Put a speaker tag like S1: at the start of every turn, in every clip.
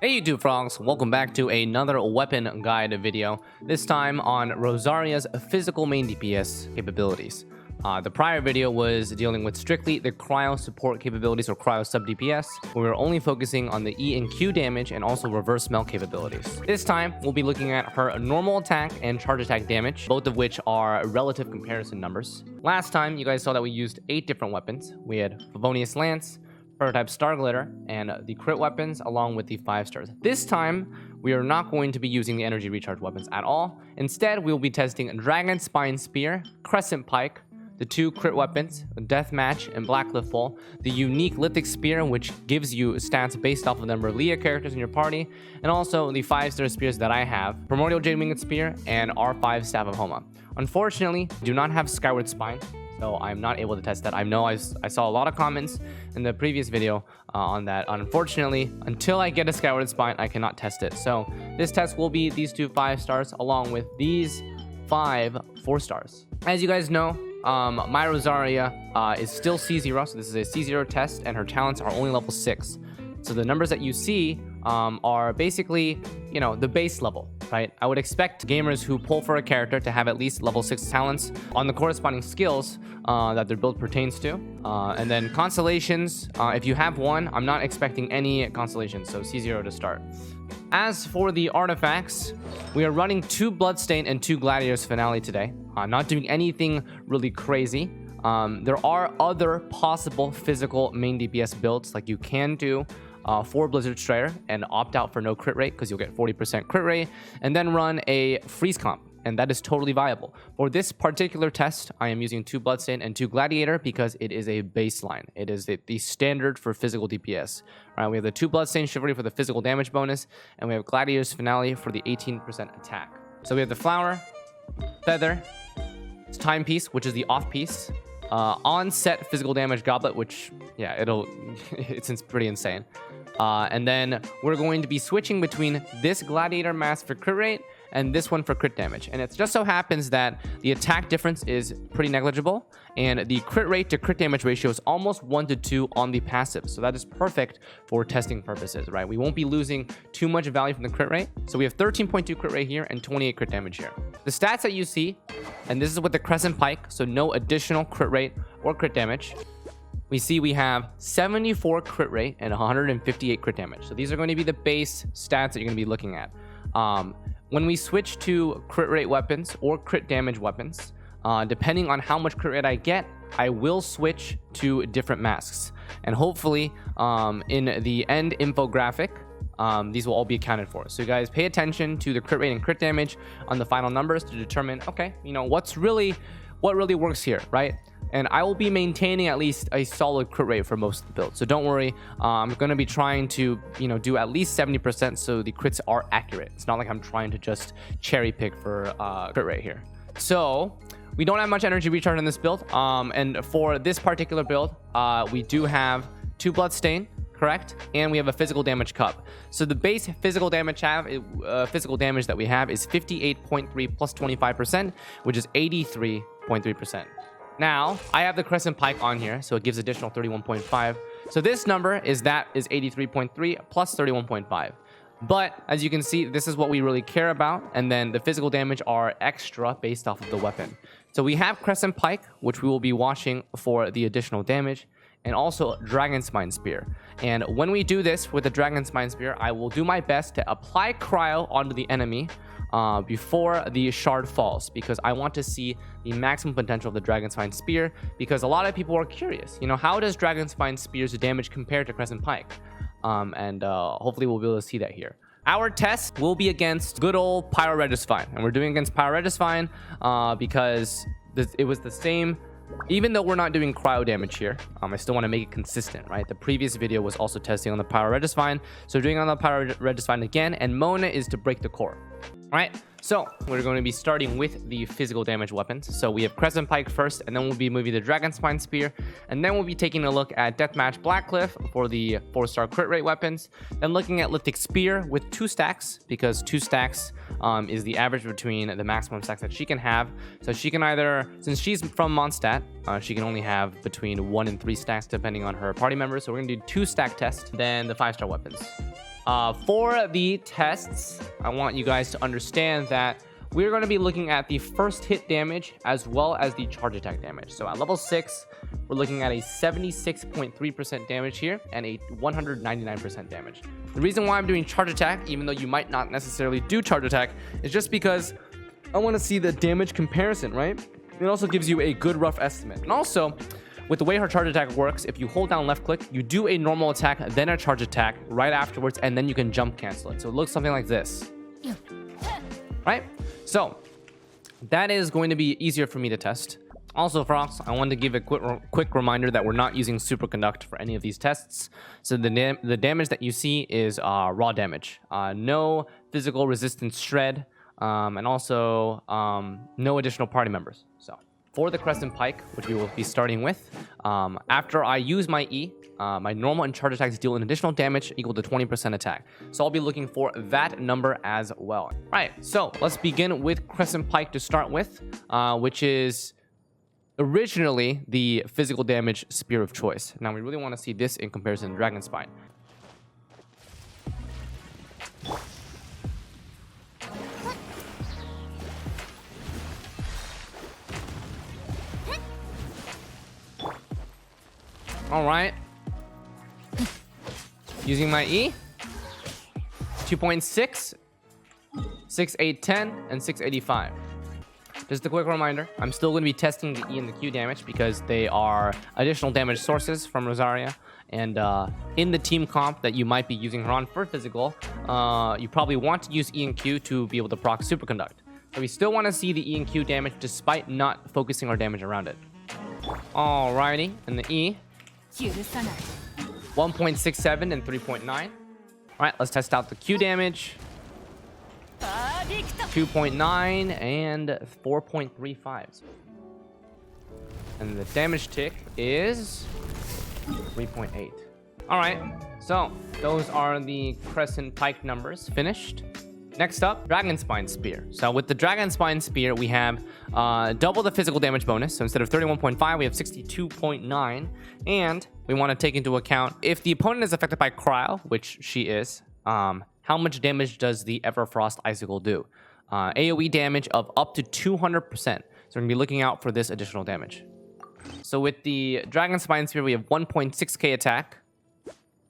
S1: Hey YouTube frogs, welcome back to another weapon guide video, this time on Rosaria's physical main DPS capabilities. The prior video was dealing with strictly the cryo support capabilities or cryo sub DPS, where we were only focusing on the E and Q damage and also reverse melt capabilities. This time, we'll be looking at her normal attack and charge attack damage, both of which are relative comparison numbers. Last time, you guys saw that we used 8 different weapons. We had Favonius Lance, Prototype Star Glitter, and the crit weapons along with the 5 stars. This time, we are not going to be using the energy recharge weapons at all. Instead, we will be testing Dragonspine Spear, Crescent Pike, the 2 crit weapons, Deathmatch and Blackcliff, the unique Lithic Spear, which gives you stats based off of the number of Leah characters in your party, and also the 5-star spears that I have, Primordial Jade Winged Spear and R5 Staff of Homa. Unfortunately, I do not have Skyward Spine, so I'm not able to test that. I know I saw a lot of comments in the previous video on that. Unfortunately, until I get a Skyward Spine, I cannot test it. So this test will be these 2 5 stars along with these 5 4 stars. As you guys know, my Rosaria is still C0, so this is a C0 test, and her talents are only level 6. So the numbers that you see are basically, you know, the base level, right? I would expect gamers who pull for a character to have at least level 6 talents on the corresponding skills that their build pertains to. And then constellations, if you have one, I'm not expecting any constellations, so C0 to start. As for the artifacts, we are running 2 Bloodstain and 2 Gladiator's Finale today. Not doing anything really crazy. There are other possible physical main DPS builds, like you can do 4 Blizzard Strider and opt out for no crit rate because you'll get 40% crit rate, and then run a freeze comp, and that is totally viable. For this particular test, I am using 2 Bloodstain and 2 Gladiator because it is a baseline. It is the standard for physical DPS. All right, we have the 2 Bloodstain Chivalry for the physical damage bonus, and we have Gladiator's Finale for the 18% attack. So we have the Flower, Feather, Timepiece, which is the off piece, on-set physical damage goblet, which, yeah, it's pretty insane. And then we're going to be switching between this Gladiator mask for crit rate and this one for crit damage. And it just so happens that the attack difference is pretty negligible, and the crit rate to crit damage ratio is almost 1-to-2 on the passive. So that is perfect for testing purposes, right? We won't be losing too much value from the crit rate. So we have 13.2 crit rate here and 28 crit damage here. The stats that you see, and this is with the Crescent Pike, so no additional crit rate or crit damage. We see we have 74 crit rate and 158 crit damage. So these are going to be the base stats that you're going to be looking at. When we switch to crit rate weapons or crit damage weapons, depending on how much crit rate I get, I will switch to different masks. And hopefully, in the end infographic, these will all be accounted for. So you guys pay attention to the crit rate and crit damage on the final numbers to determine, okay, you know, what really works here, right? And I will be maintaining at least a solid crit rate for most of the build. So don't worry, I'm going to be trying to, you know, do at least 70% so the crits are accurate. It's not like I'm trying to just cherry pick for crit rate here. So we don't have much energy recharge in this build. And for this particular build, we do have 2 Bloodstain, correct? And we have a physical damage cup. So the base physical damage that we have is 58.3 plus 25%, which is 83.3%. Now, I have the Crescent Pike on here, so it gives additional 31.5. So this number is 83.3 plus 31.5. But as you can see, this is what we really care about, and then the physical damage are extra based off of the weapon. So we have Crescent Pike, which we will be watching for the additional damage, and also Dragonspine Spear. And when we do this with the Dragonspine Spear, I will do my best to apply cryo onto the enemy before the shard falls, because I want to see the maximum potential of the Dragonspine Spear, because a lot of people are curious, you know, how does Dragonspine Spear's damage compare to Crescent Pike? Hopefully we'll be able to see that here. Our test will be against good old Primordial, and we're doing against Primordial because it was the same. Even though we're not doing cryo damage here, I still want to make it consistent, right? The previous video was also testing on the Primordial, so doing on the Primordial again, and Mona is to break the core. All right, so we're going to be starting with the physical damage weapons. So we have Crescent Pike first, and then we'll be moving the Dragonspine Spear, and then we'll be taking a look at Deathmatch Blackcliff for the 4-star crit rate weapons, then looking at Lithic Spear with 2 stacks, because 2 stacks is the average between the maximum stacks that she can have. So she can either, since she's from Mondstadt, she can only have between 1 and 3 stacks depending on her party members. So we're going to do 2 stack test, then the 5-star weapons. For the tests, I want you guys to understand that we're going to be looking at the first hit damage as well as the charge attack damage. So at level 6, we're looking at a 76.3% damage here and a 199% damage. The reason why I'm doing charge attack, even though you might not necessarily do charge attack, is just because I want to see the damage comparison, right? It also gives you a good rough estimate. And also, with the way her charge attack works, if you hold down left click, you do a normal attack, then a charge attack right afterwards, and then you can jump cancel it. So it looks something like this. Right? So that is going to be easier for me to test. Also, Frost, I wanted to give a quick reminder that we're not using superconduct for any of these tests. So the damage that you see is raw damage. No physical resistance shred, and also no additional party members. So for the Crescent Pike, which we will be starting with, after I use my E, my normal and charge attacks deal an additional damage equal to 20% attack. So I'll be looking for that number as well. All right, so let's begin with Crescent Pike to start with, which is originally the physical damage spear of choice. Now we really want to see this in comparison to Dragonspine. All right. Using my E. 2.6, 6, 8, 10, and 685. Just a quick reminder, I'm still going to be testing the E and the Q damage because they are additional damage sources from Rosaria. And in the team comp that you might be using her on for physical, you probably want to use E and Q to be able to proc superconduct. So we still want to see the E and Q damage despite not focusing our damage around it. Alrighty, and the E. 1.67 and 3.9. All right, let's test out the Q damage. 2.9 and 4.35. And the damage tick is 3.8. All right, so those are the Crescent Pike numbers finished. Next up, Dragonspine Spear. So with the Dragonspine Spear, we have double the physical damage bonus. So instead of 31.5, we have 62.9. And we want to take into account if the opponent is affected by cryo, which she is, how much damage does the Everfrost Icicle do? AoE damage of up to 200%. So we're going to be looking out for this additional damage. So with the Dragonspine Spear, we have 1.6k attack.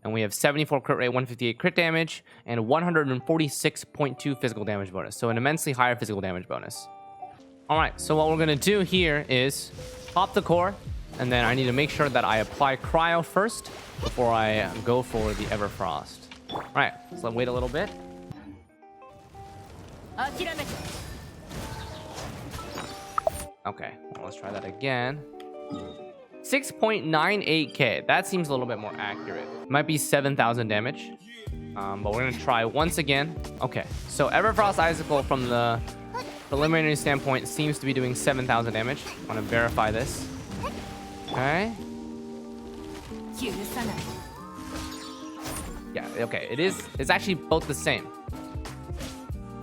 S1: And we have 74 crit rate, 158 crit damage, and 146.2 physical damage bonus. So an immensely higher physical damage bonus. All right, so what we're going to do here is pop the core, and then I need to make sure that I apply cryo first before I go for the Everfrost. All right, so let's wait a little bit. Okay, well, let's try that again. 6.98k. That seems a little bit more accurate. Might be 7,000 damage. But we're going to try once again. Okay, so Everfrost Icicle from the preliminary standpoint seems to be doing 7,000 damage. I want to verify this. Okay. Yeah, okay. It's actually both the same.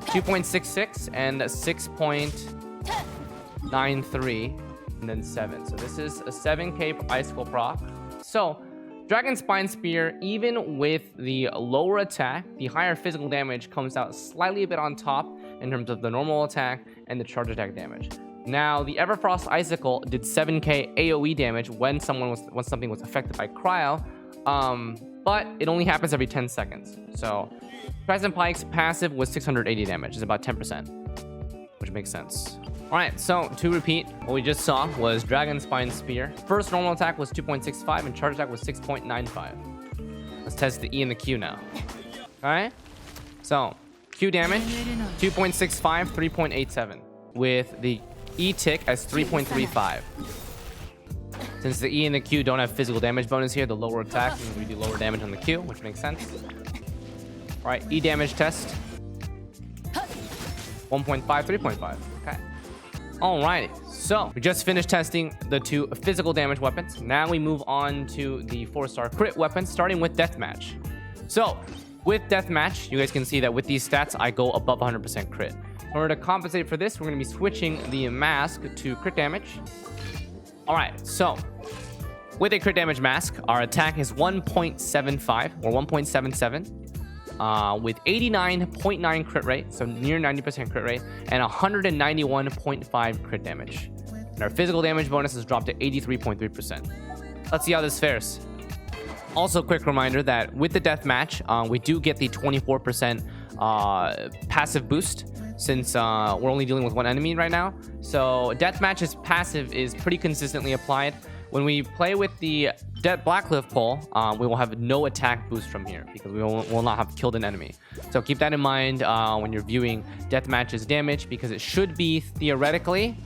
S1: 2.66 and 6.93. And then 7. So this is a 7k Icicle proc. So Dragonspine Spear, even with the lower attack, the higher physical damage comes out slightly a bit on top in terms of the normal attack and the charge attack damage. Now, the Everfrost Icicle did 7k AoE damage when something was affected by cryo, but it only happens every 10 seconds. So Crescent Pike's passive was 680 damage. It's about 10%, which makes sense. All right, so to repeat, what we just saw was Dragonspine Spear. First normal attack was 2.65 and charge attack was 6.95. Let's test the E and the Q now. All right, so Q damage, 2.65, 3.87. With the E tick as 3.35. Since the E and the Q don't have physical damage bonus here, the lower attack means we do lower damage on the Q, which makes sense. All right, E damage test. 1.5, 3.5. Okay. Alrighty, so we just finished testing the two physical damage weapons. Now we move on to the 4-star crit weapons, starting with Deathmatch. So with Deathmatch, you guys can see that with these stats, I go above 100% crit. In order to compensate for this, we're going to be switching the mask to crit damage. Alright, so with a crit damage mask, our attack is 1.75 or 1.77. with 89.9 crit rate, so near 90% crit rate, and 191.5 crit damage. And our physical damage bonus has dropped to 83.3%. Let's see how this fares. Also, quick reminder that with the deathmatch, we do get the 24% passive boost, since we're only dealing with one enemy right now. So deathmatch's passive is pretty consistently applied. When we play with the Blackcliff pole, we will have no attack boost from here because we will not have killed an enemy. So keep that in mind when you're viewing deathmatch's damage, because it should be theoretically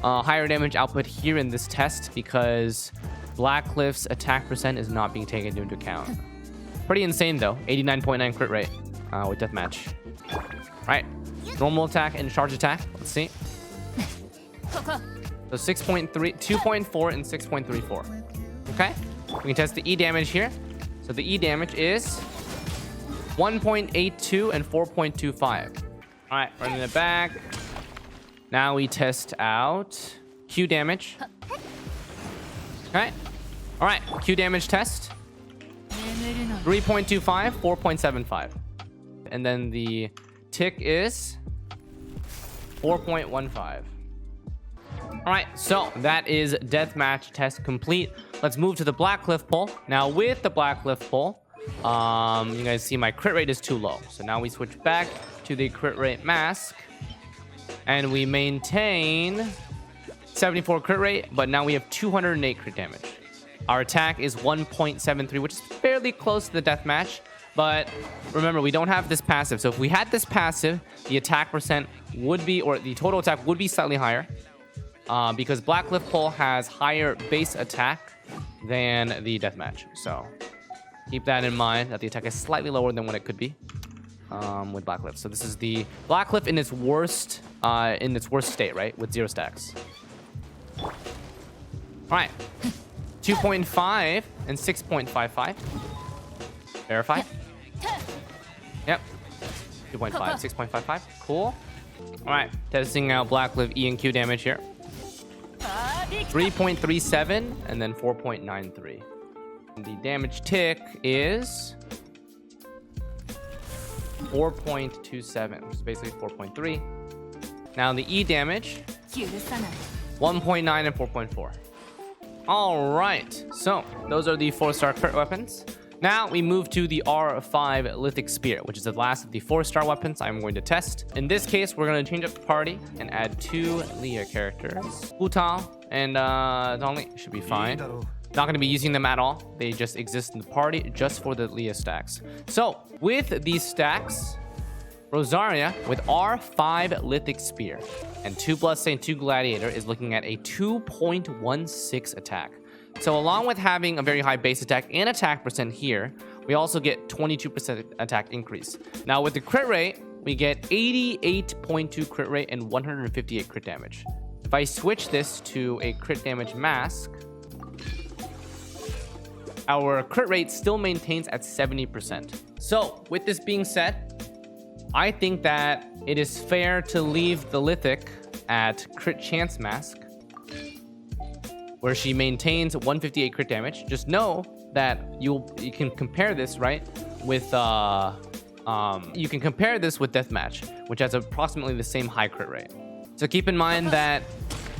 S1: higher damage output here in this test, because Blackcliff's attack percent is not being taken into account. Pretty insane though, 89.9 crit rate with deathmatch. All right, normal attack and charge attack. Let's see. So 6.3, 2.4, and 6.34. Okay, we can test the E damage here. So the E damage is 1.82 and 4.25. All right, running it back. Now we test out Q damage. Okay. All right, Q damage test. 3.25, 4.75. And then the tick is 4.15. All right, so that is deathmatch test complete. Let's move to the Blackcliff pole. Now with the Blackcliff pole, you guys see my crit rate is too low. So now we switch back to the crit rate mask, and we maintain 74 crit rate, but now we have 208 crit damage. Our attack is 1.73, which is fairly close to the deathmatch. But remember, we don't have this passive. So if we had this passive, the attack percent would be, or the total attack would be slightly higher. Because Blackcliff pole has higher base attack than the deathmatch. So keep that in mind, that the attack is slightly lower than what it could be with Blackcliff. So this is the Blackcliff in its worst state, right? With 0 stacks. All right. 2.5 and 6.55. Verify. Yep. 2.5, 6.55. Cool. All right. Testing out Blackcliff E and Q damage here. 3.37 and then 4.93. And the damage tick is 4.27, which is basically 4.3. Now the E damage, 1.9 and 4.4. All right, so those are the 4-star crit weapons. Now we move to the R5 Lithic Spear, which is the last of the 4-star weapons I'm going to test. In this case, we're going to change up the party and add 2 Leah characters. Utal and Donley should be fine. Not going to be using them at all. They just exist in the party just for the Leah stacks. So with these stacks, Rosaria with R5 Lithic Spear and 2 Bloodstained, 2 Gladiator is looking at a 2.16 attack. So along with having a very high base attack and attack percent here, we also get 22% attack increase. Now with the crit rate, we get 88.2 crit rate and 158 crit damage. If I switch this to a crit damage mask, our crit rate still maintains at 70%. So with this being said, I think that it is fair to leave the Lithic at crit chance mask, where she maintains 158 crit damage. Just know that you can compare this, right, with you can compare this with Deathmatch, which has approximately the same high crit rate. So keep in mind that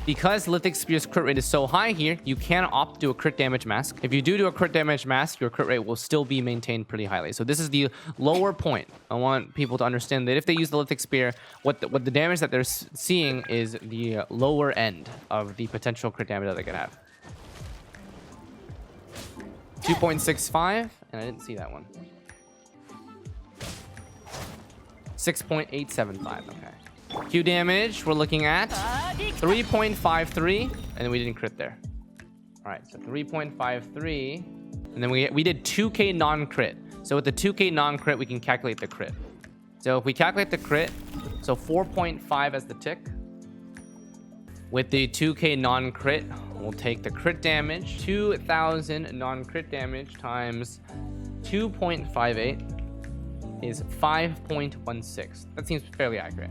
S1: because Lithic Spear's crit rate is so high here, you can opt to do a crit damage mask. If you do a crit damage mask, your crit rate will still be maintained pretty highly. So this is the lower point. I want people to understand that if they use the Lithic Spear, what the damage that they're seeing is the lower end of the potential crit damage that they could have. 2.65, and I didn't see that one. 6.875, okay. Q damage, we're looking at 3.53, and we didn't crit there. All right, so 3.53, and then we did 2k non-crit. So with the 2k non-crit, we can calculate the crit. So if we calculate the crit, so 4.5 as the tick. With the 2k non-crit, we'll take the crit damage, 2,000 non-crit damage times 2.58 is 5.16. That seems fairly accurate.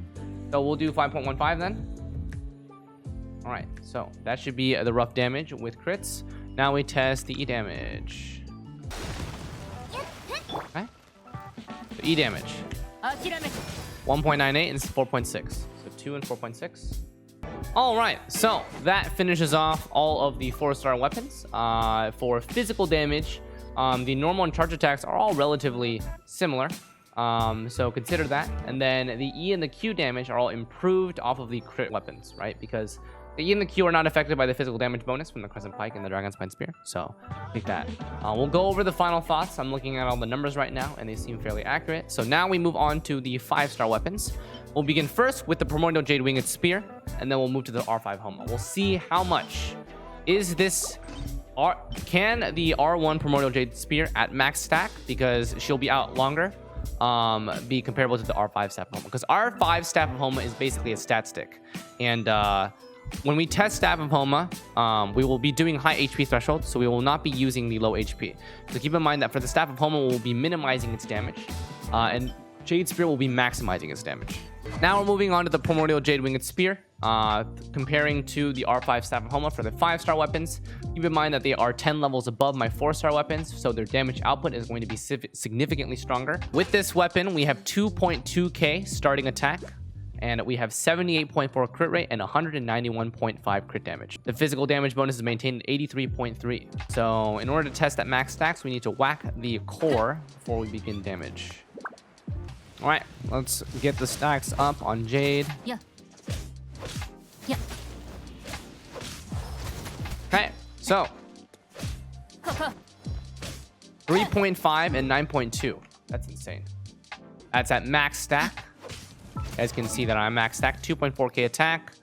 S1: So we'll do 5.15 then. All right, so that should be the rough damage with crits. Now we test the E damage. Okay. E damage. 1.98 and 4.6. So 2 and 4.6. All right, so that finishes off all of the 4-star weapons. For physical damage, the normal and charge attacks are all relatively similar. So consider that. And then the E and the Q damage are all improved off of the crit weapons, right? Because the E and the Q are not affected by the physical damage bonus from the Crescent Pike and the Dragonspine Spear. So take that. We'll go over the final thoughts. I'm looking at all the numbers right now, and they seem fairly accurate. So now we move on to the 5-star weapons. We'll begin first with the Primordial Jade Winged Spear, and then we'll move to the R5 Homa. We'll see how much is this... Can the R1 Primordial Jade Spear at max stack, because she'll be out longer, be comparable to the R5 Staff of Homa? Because R5 Staff of Homa is basically a stat stick. And when we test Staff of Homa, we will be doing high HP threshold, so we will not be using the low HP. So keep in mind that for the Staff of Homa, we'll be minimizing its damage, and Jade Spear will be maximizing its damage. Now we're moving on to the Primordial Jade Winged Spear, comparing to the R5 Staff of Homa for the 5-star weapons. Keep in mind that they are 10 levels above my 4-star weapons, so their damage output is going to be significantly stronger. With this weapon, we have 2.2k starting attack, and we have 78.4 crit rate and 191.5 crit damage. The physical damage bonus is maintained at 83.3. So in order to test at max stacks, we need to whack the core before we begin damage. All right, let's get the stacks up on Jade.
S2: Yeah. Yeah.
S1: Okay, so 3.5 and 9.2. That's insane. That's at max stack. You guys can see that I'm max stack, 2.4k attack,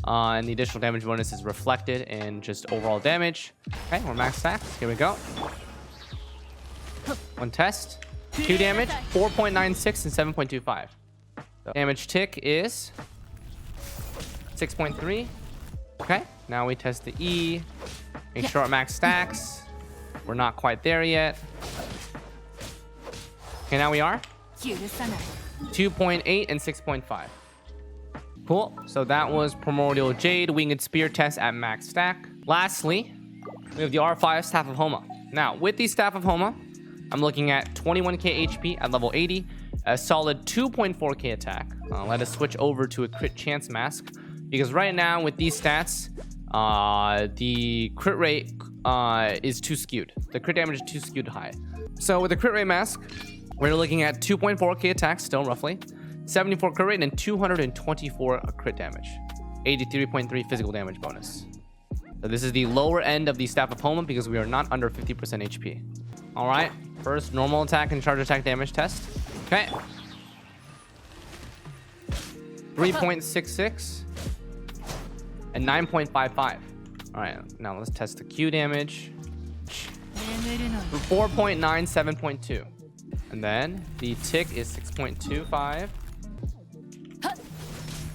S1: and the additional damage bonus is reflected in just overall damage. Okay, we're max stacked. Here we go. One test. 2 damage, 4.96 and 7.25. So damage tick is 6.3. Okay, now we test the E. Make sure it max stacks. We're not quite there yet. Okay, now we are 2.8 and 6.5. Cool. So that was Primordial Jade Winged Spear test at max stack. Lastly, we have the R5 Staff of Homa. Now, with the Staff of Homa, I'm looking at 21k HP at level 80, a solid 2.4k attack. Let us switch over to a crit chance mask, because right now with these stats, the crit rate is too skewed. The crit damage is too skewed high. So with the crit rate mask, we're looking at 2.4k attack still roughly, 74 crit rate and 224 crit damage, 83.3 physical damage bonus. So this is the lower end of the Staff of Homa because we are not under 50% HP. All right, first normal attack and charge attack damage test. Okay. 3.66 and 9.55. All right, now let's test the Q damage. 4.9, 7.2. And then the tick is 6.25.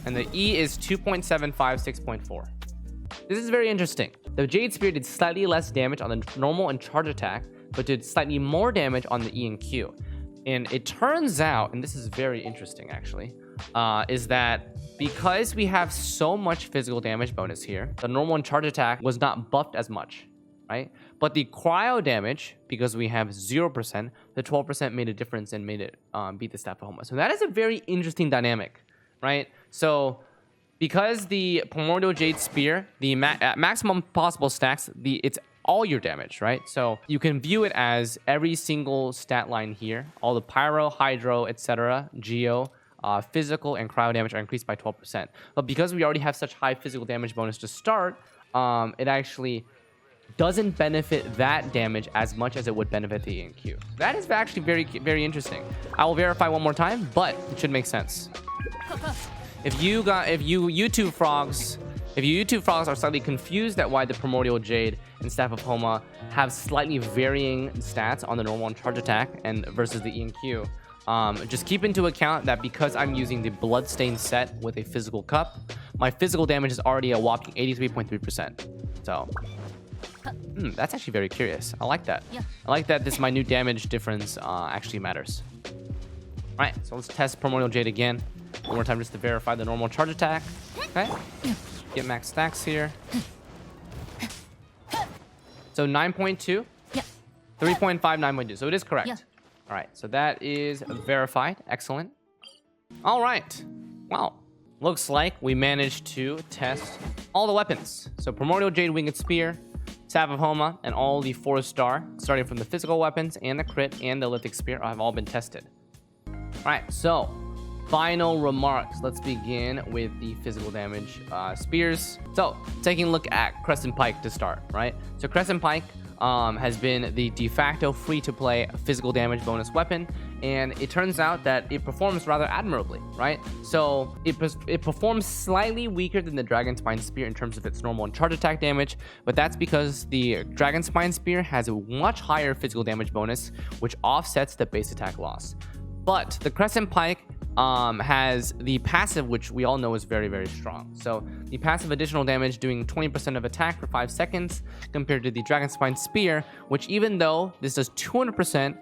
S1: And the E is 2.75, 6.4. This is very interesting. The Jade Spear did slightly less damage on the normal and charge attack, but did slightly more damage on the E and Q. And it turns out, and this is very interesting actually, is that because we have so much physical damage bonus here, the normal and charge attack was not buffed as much, right? But the cryo damage, because we have 0%, the 12% made a difference and made it beat the Staff of Homa. So that is a very interesting dynamic, right? So because the Primordial Jade Spear, at maximum possible stacks, it's all your damage, right? So you can view it as every single stat line here, all the pyro, hydro, etc., geo, physical, and cryo damage are increased by 12%. But because we already have such high physical damage bonus to start, it actually doesn't benefit that damage as much as it would benefit the E and Q. That is actually very, very interesting. I will verify one more time, but it should make sense. If you YouTube frogs are slightly confused at why the Primordial Jade and Staff of Homa have slightly varying stats on the normal and charge attack and versus the E and Q, just keep into account that because I'm using the Bloodstained set with a physical cup, my physical damage is already a whopping 83.3%. So that's actually very curious. I like that. Yeah. I like that this minute damage difference actually matters. All right, so let's test Primordial Jade again. One more time just to verify the normal charge attack. Okay. Get max stacks here. So 9.2. Yeah. 3.5, 9.2. So it is correct. Yeah. All right, so that is verified. Excellent. All right. Wow. Looks like we managed to test all the weapons. So Primordial Jade Winged Spear, Staff of Homa, and all the 4-star, starting from the physical weapons and the crit and the Lithic Spear, have all been tested. All right, so final remarks. Let's begin with the physical damage spears. So taking a look at Crescent Pike to start, right? So Crescent Pike has been the de facto free-to-play physical damage bonus weapon, and it turns out that it performs rather admirably, right? So it performs slightly weaker than the Dragonspine Spear in terms of its normal and charge attack damage, but that's because the Dragonspine Spear has a much higher physical damage bonus, which offsets the base attack loss. But the Crescent Pike has the passive, which we all know is very, very strong. So the passive additional damage doing 20% of attack for 5 seconds compared to the Dragonspine Spear, which even though this does 200%,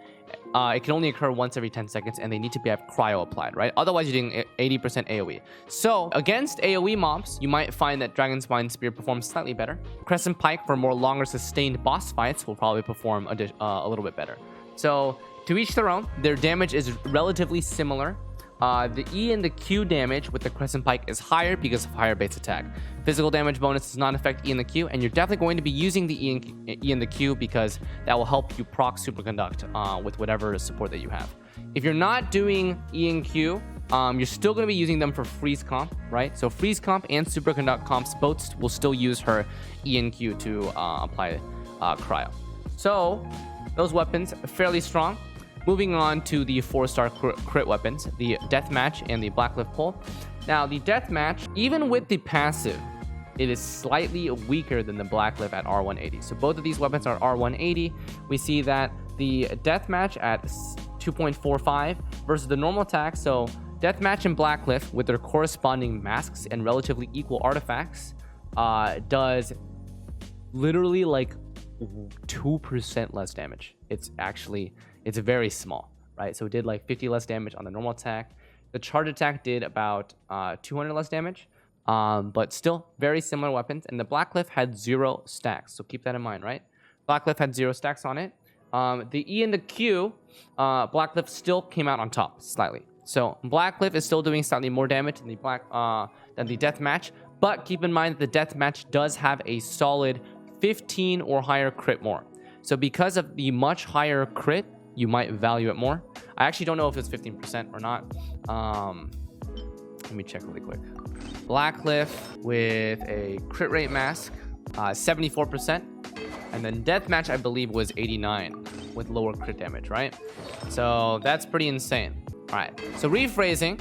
S1: it can only occur once every 10 seconds, and they need to have cryo applied, right? Otherwise, you're doing 80% AoE. So against AoE mobs, you might find that Dragonspine Spear performs slightly better. Crescent Pike for more longer sustained boss fights will probably perform a little bit better. So to each their own, their damage is relatively similar. The E and the Q damage with the Crescent Pike is higher because of higher base attack. Physical damage bonus does not affect E and the Q, and you're definitely going to be using the E and the Q because that will help you proc Superconduct with whatever support that you have. If you're not doing E and Q, you're still going to be using them for Freeze Comp, right? So Freeze Comp and Superconduct comps both will still use her E and Q to apply cryo. So those weapons are fairly strong. Moving on to the 4-star crit weapons, the Deathmatch and the Blackcliff pole. Now, the Deathmatch, even with the passive, it is slightly weaker than the Blackcliff at R180. So both of these weapons are R180. We see that the Deathmatch at 2.45 versus the normal attack. So Deathmatch and Blackcliff, with their corresponding masks and relatively equal artifacts, does literally like 2% less damage. It's very small, right? So it did like 50 less damage on the normal attack. The charge attack did about 200 less damage, but still very similar weapons. And the Blackcliff had 0 stacks, so keep that in mind, right? Blackcliff had 0 stacks on it. The E and the Q, Blackcliff still came out on top slightly. So Blackcliff is still doing slightly more damage than the Deathmatch, but keep in mind that the Deathmatch does have a solid 15 or higher crit more. So because of the much higher crit, you might value it more. I actually don't know if it's 15% or not. Let me check really quick. Blackcliff with a crit rate mask, 74%. And then Deathmatch, I believe, was 89 with lower crit damage, right? So that's pretty insane. All right, so rephrasing.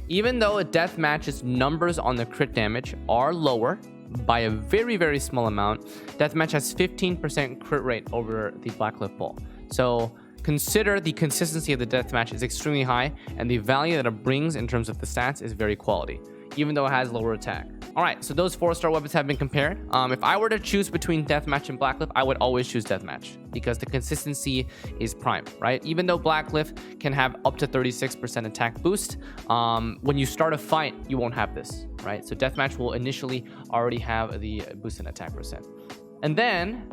S1: Even though a Deathmatch's numbers on the crit damage are lower by a very, very small amount, Deathmatch has 15% crit rate over the Blackcliff pole. So consider the consistency of the Deathmatch is extremely high, and the value that it brings in terms of the stats is very quality, even though it has lower attack. All right, so those 4-star weapons have been compared. If I were to choose between Deathmatch and Blackcliff, I would always choose Deathmatch because the consistency is prime, right? Even though Blackcliff can have up to 36% attack boost, when you start a fight, you won't have this, right? So Deathmatch will initially already have the boost in attack percent. And then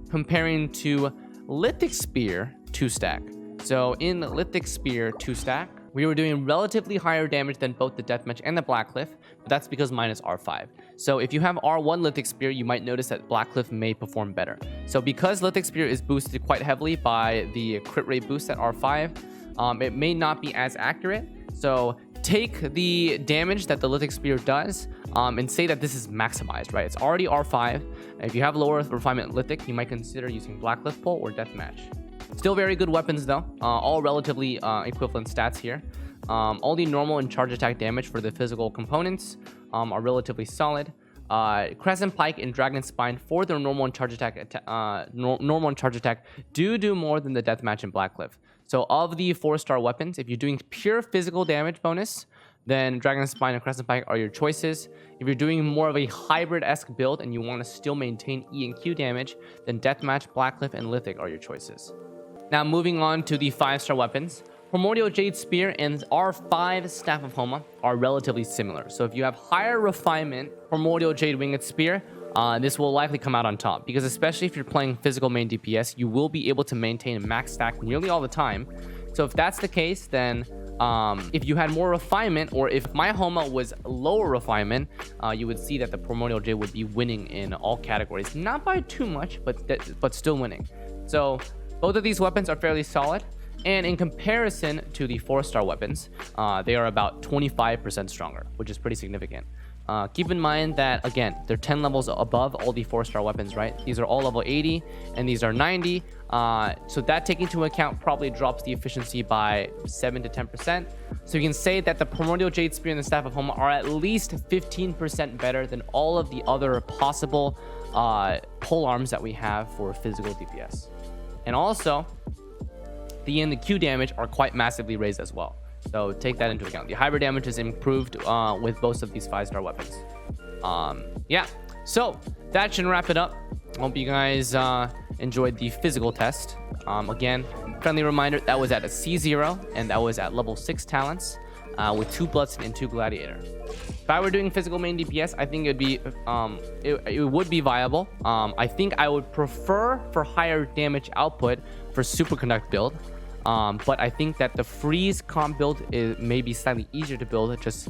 S1: comparing to Lithic Spear 2-stack. So in Lithic Spear 2-stack, we were doing relatively higher damage than both the Deathmatch and the Blackcliff, but that's because mine is R5. So if you have R1 Lithic Spear, you might notice that Blackcliff may perform better. So because Lithic Spear is boosted quite heavily by the crit rate boost at R5, it may not be as accurate. So take the damage that the Lithic Spear does and say that this is maximized, right? It's already R5. If you have lower refinement Lithic, you might consider using Blackcliff pole or Deathmatch. Still very good weapons though, all relatively equivalent stats here. All the normal and charge attack damage for the physical components are relatively solid. Crescent Pike and Dragonspine for their normal and charge attack do more than the Deathmatch and Blackcliff. So of the 4-star weapons, if you're doing pure physical damage bonus, then Dragonspine and Crescent Pike are your choices. If you're doing more of a hybrid-esque build and you want to still maintain E and Q damage, then Deathmatch, Blackcliff, and Lithic are your choices. Now moving on to the 5-star weapons. Primordial Jade Spear and R5 Staff of Homa are relatively similar. So if you have higher refinement Primordial Jade Winged Spear, this will likely come out on top, because especially if you're playing physical main DPS, you will be able to maintain max stack nearly all the time. So if that's the case, then if you had more refinement, or if my Homa was lower refinement, you would see that the Primordial Jade would be winning in all categories. Not by too much, but still winning. So both of these weapons are fairly solid. And in comparison to the 4-star weapons, they are about 25% stronger, which is pretty significant. Keep in mind that, again, they're 10 levels above all the 4-star weapons, right? These are all level 80, and these are 90. So that, taking into account, probably drops the efficiency by 7 to 10%. So you can say that the Primordial Jade Spear and the Staff of Homa are at least 15% better than all of the other possible pole arms that we have for physical DPS. And also, the E and the Q damage are quite massively raised as well. So take that into account. The hybrid damage is improved with both of these 5-star weapons. Yeah, so that should wrap it up. Hope you guys enjoyed the physical test. Again, friendly reminder, that was at a C0, and that was at level 6 talents with 2 Bloodstone and 2 Gladiator. If I were doing physical main DPS, I think it would be viable. I think I would prefer for higher damage output for Superconduct build. But I think that the freeze comp build is maybe slightly easier to build, just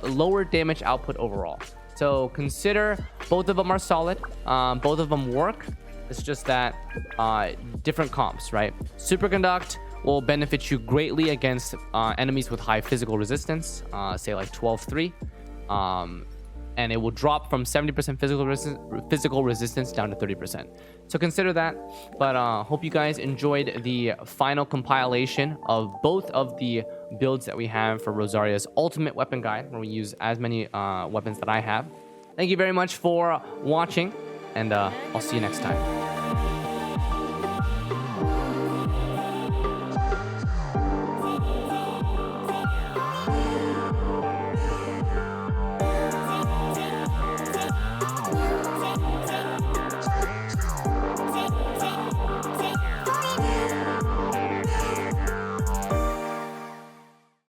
S1: lower damage output overall. So consider both of them are solid. Both of them work. It's just that different comps, right? Superconduct will benefit you greatly against enemies with high physical resistance, say like 12-3. And it will drop from 70% physical resistance down to 30%. So consider that. But hope you guys enjoyed the final compilation of both of the builds that we have for Rosaria's ultimate weapon guide, where we use as many weapons that I have. Thank you very much for watching, and I'll see you next time.